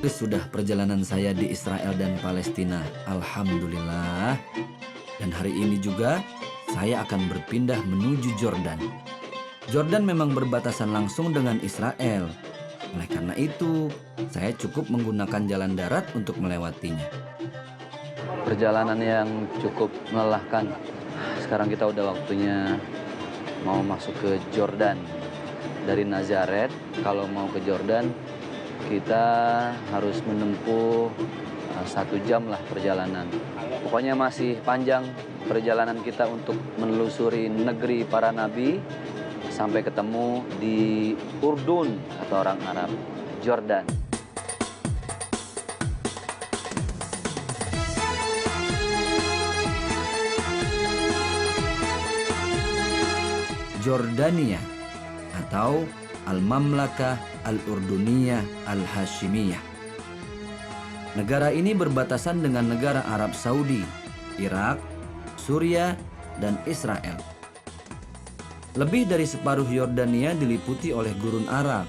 Sudah perjalanan saya di Israel dan Palestina, alhamdulillah. Dan hari ini juga saya akan berpindah menuju Jordan. Jordan memang berbatasan langsung dengan Israel. Oleh karena itu, saya cukup menggunakan jalan darat untuk melewatinya. Perjalanan yang cukup melelahkan. Sekarang kita udah waktunya mau masuk ke Jordan. Dari Nazaret, kalau mau ke Jordan, kita harus menempuh 1 jam lah perjalanan. Pokoknya masih panjang perjalanan kita untuk menelusuri negeri para nabi sampai ketemu di Urdun atau orang Arab, Jordan. Jordania atau Al-Mamlakah Al-Urduniyah Al-Hashimiyah. Negara ini berbatasan dengan negara Arab Saudi, Irak, Suriah, dan Israel. Lebih dari separuh Yordania diliputi oleh gurun Arab.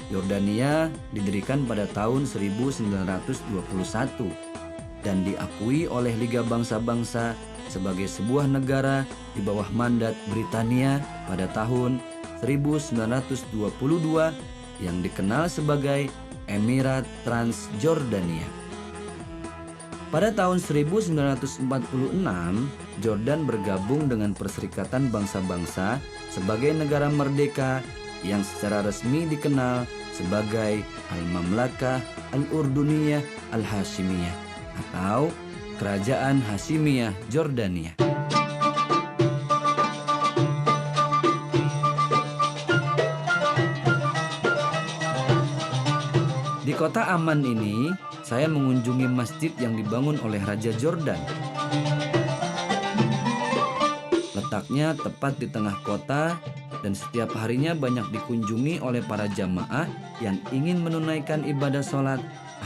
Yordania didirikan pada tahun 1921 dan diakui oleh Liga Bangsa-Bangsa sebagai sebuah negara di bawah mandat Britania pada tahun 1922 yang dikenal sebagai Emirat Transjordania. Pada tahun 1946, Jordan bergabung dengan Perserikatan Bangsa-Bangsa sebagai negara merdeka yang secara resmi dikenal sebagai Al-Mamlakah Al-Urduniyah Al-Hashimiyah atau Kerajaan Hashimiyah Jordania. Di kota Amman ini, saya mengunjungi masjid yang dibangun oleh Raja Jordan. Letaknya tepat di tengah kota dan setiap harinya banyak dikunjungi oleh para jamaah yang ingin menunaikan ibadah sholat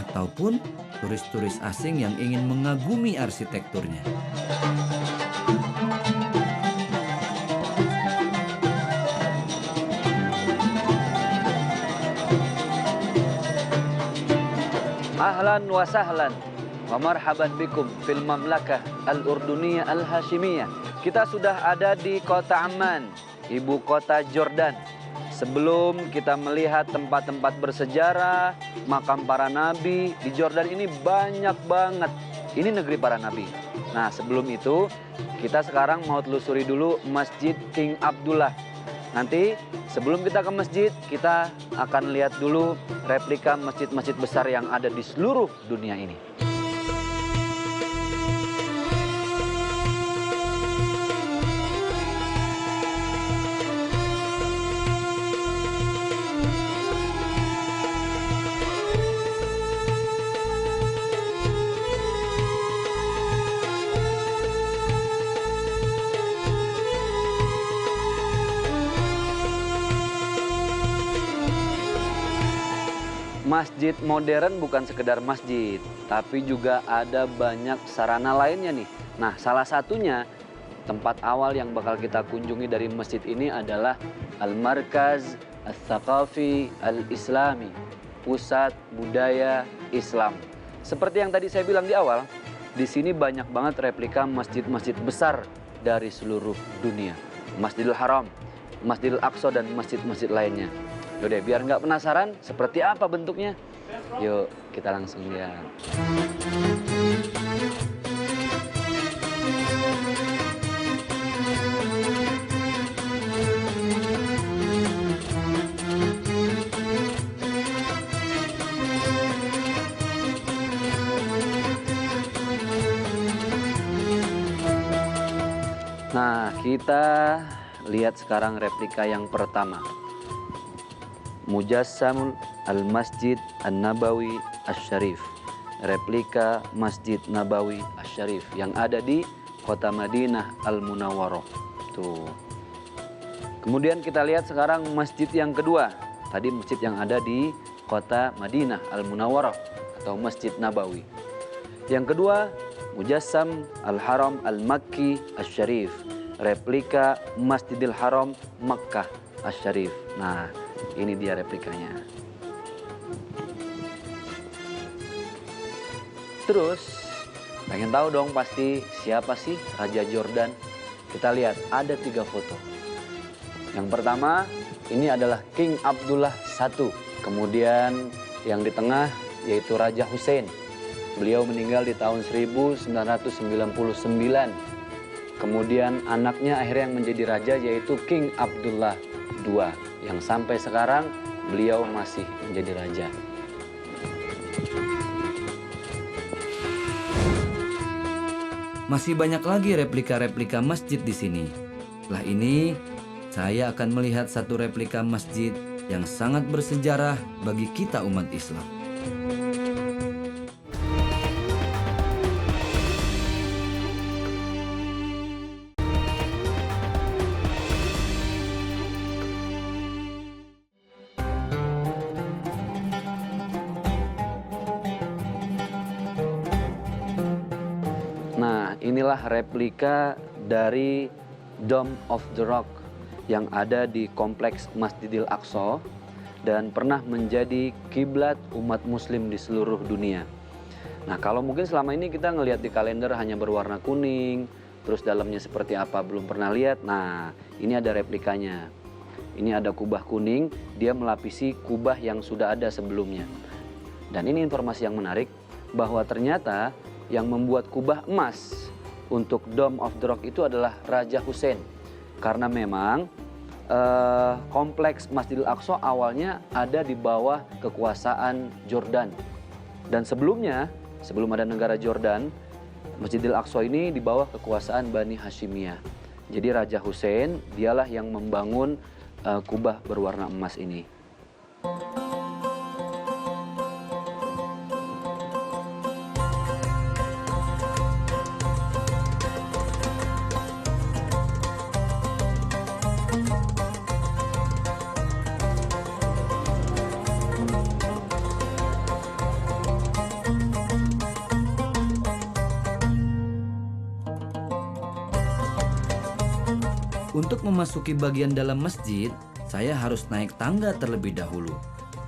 ataupun turis-turis asing yang ingin mengagumi arsitekturnya. Ahlan wa sahlan wa marhaban bikum fil mamlakah al-Urduniyah al-Hashimiyah. Kita sudah ada di kota Amman, ibu kota Jordan. Sebelum kita melihat tempat-tempat bersejarah, makam para nabi, di Jordan ini banyak banget. Ini negeri para nabi. Nah, sebelum itu kita sekarang mau telusuri dulu Masjid King Abdullah. Nanti sebelum kita ke masjid, kita akan lihat dulu replika masjid-masjid besar yang ada di seluruh dunia ini. Masjid modern bukan sekedar masjid, tapi juga ada banyak sarana lainnya nih. Nah, salah satunya tempat awal yang bakal kita kunjungi dari masjid ini adalah Al-Markaz Al-Thaqafi Al-Islami, Pusat Budaya Islam. Seperti yang tadi saya bilang di awal, di sini banyak banget replika masjid-masjid besar dari seluruh dunia. Masjidil Haram, Masjidil Aqsa, dan masjid-masjid lainnya. Yaudah, biar nggak penasaran seperti apa bentuknya, yuk kita langsung lihat. Nah, kita lihat sekarang replika yang pertama. Mujassamul Al-Masjid An-Nabawi Asy-Syarif. Replika Masjid Nabawi Asy-Syarif yang ada di kota Madinah Al-Munawwarah. Tuh. Kemudian kita lihat sekarang masjid yang kedua. Tadi masjid yang ada di kota Madinah Al-Munawwarah atau Masjid Nabawi. Yang kedua, Mujassam Al-Haram Al-Makki Asy-Syarif. Replika Masjidil Haram Makkah Asy-Syarif. Nah, ini dia replikanya. Terus, pengen tahu dong pasti siapa sih Raja Jordan? Kita lihat ada 3 foto. Yang pertama, ini adalah King Abdullah I. Kemudian yang di tengah yaitu Raja Hussein. Beliau meninggal di tahun 1999. Kemudian anaknya akhirnya yang menjadi raja yaitu King Abdullah II. Yang sampai sekarang beliau masih menjadi raja. Masih banyak lagi replika-replika masjid di sini. Setelah ini, saya akan melihat satu replika masjid yang sangat bersejarah bagi kita umat Islam. Nah, inilah replika dari Dome of the Rock yang ada di kompleks Masjidil Aqsa dan pernah menjadi kiblat umat muslim di seluruh dunia. Nah, kalau mungkin selama ini kita ngelihat di kalender hanya berwarna kuning, terus dalamnya seperti apa belum pernah lihat. Nah, ini ada replikanya. Ini ada kubah kuning, dia melapisi kubah yang sudah ada sebelumnya. Dan ini informasi yang menarik bahwa ternyata yang membuat kubah emas untuk Dome of the Rock itu adalah Raja Hussein. Karena memang kompleks Masjidil Aqsa awalnya ada di bawah kekuasaan Jordan. Dan sebelumnya, sebelum ada negara Jordan, Masjidil Aqsa ini di bawah kekuasaan Bani Hashimiyah. Jadi Raja Hussein dialah yang membangun kubah berwarna emas ini. Untuk memasuki bagian dalam masjid, saya harus naik tangga terlebih dahulu,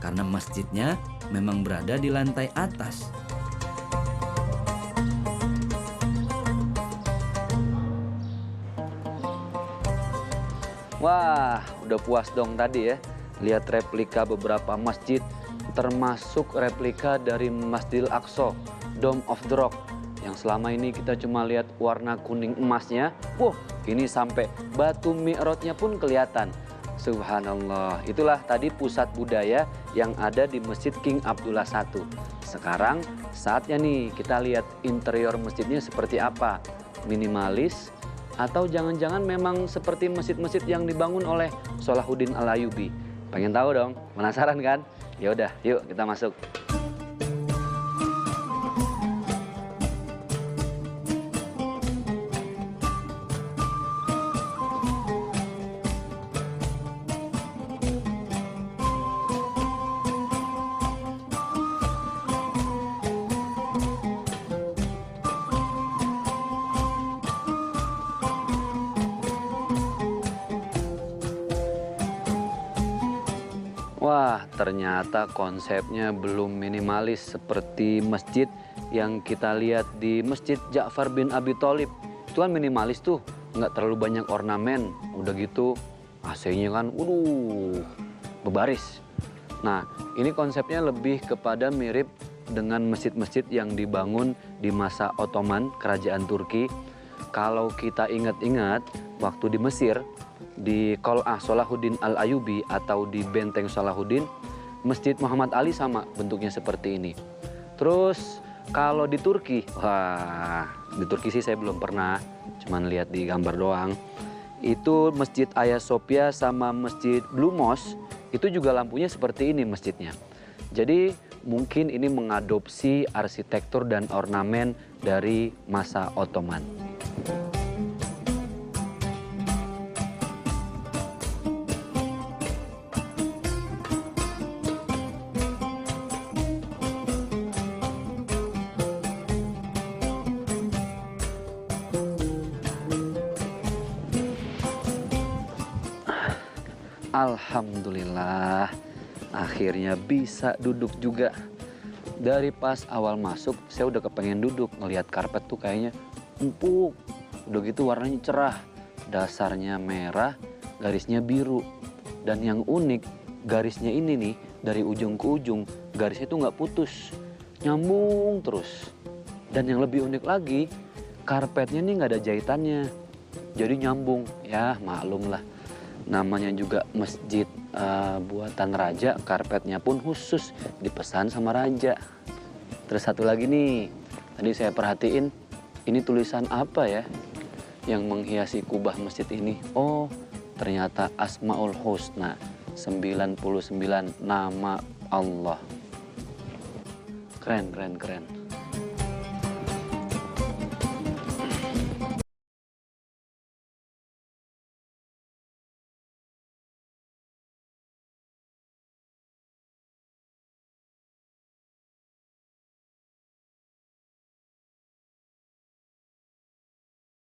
karena masjidnya memang berada di lantai atas. Wah, udah puas dong tadi ya. Lihat replika beberapa masjid, termasuk replika dari Masjidil Aqsa, Dome of the Rock. Yang selama ini kita cuma lihat warna kuning emasnya. Wah, ini sampai batu mi'rajnya pun kelihatan. Subhanallah, itulah tadi pusat budaya yang ada di Masjid King Abdullah I. Sekarang saatnya nih kita lihat interior masjidnya seperti apa. Minimalis atau jangan-jangan memang seperti masjid-masjid yang dibangun oleh Salahuddin Al-Ayyubi. Pengen tahu dong? Penasaran kan? Ya udah, yuk kita masuk. Wah, ternyata konsepnya belum minimalis seperti masjid yang kita lihat di Masjid Ja'far bin Abi Thalib. Itu kan minimalis tuh, nggak terlalu banyak ornamen. Udah gitu AC-nya kan, berbaris. Nah, ini konsepnya lebih kepada mirip dengan masjid-masjid yang dibangun di masa Ottoman, kerajaan Turki. Kalau kita ingat-ingat, waktu di Mesir, di Qal'ah Salahuddin Al-Ayyubi atau di Benteng Salahuddin, Masjid Muhammad Ali sama bentuknya seperti ini. Terus kalau di Turki, wah, di Turki sih saya belum pernah, cuman lihat di gambar doang. Itu Masjid Hagia Sophia sama Masjid Blue Mosque, itu juga lampunya seperti ini masjidnya. Jadi mungkin ini mengadopsi arsitektur dan ornamen dari masa Ottoman. Alhamdulillah, akhirnya bisa duduk juga. Dari pas awal masuk, saya udah kepengen duduk. Ngelihat karpet tuh kayaknya empuk. Udah gitu warnanya cerah. Dasarnya merah, garisnya biru. Dan yang unik, garisnya ini nih, dari ujung ke ujung, garisnya tuh nggak putus. Nyambung terus. Dan yang lebih unik lagi, karpetnya nih nggak ada jahitannya. Jadi nyambung. Ya maklum lah. Namanya juga masjid buatan raja, karpetnya pun khusus dipesan sama raja. Terus satu lagi nih, tadi saya perhatiin ini tulisan apa ya yang menghiasi kubah masjid ini. Oh, ternyata Asmaul Husna, 99 nama Allah. Keren, keren, keren.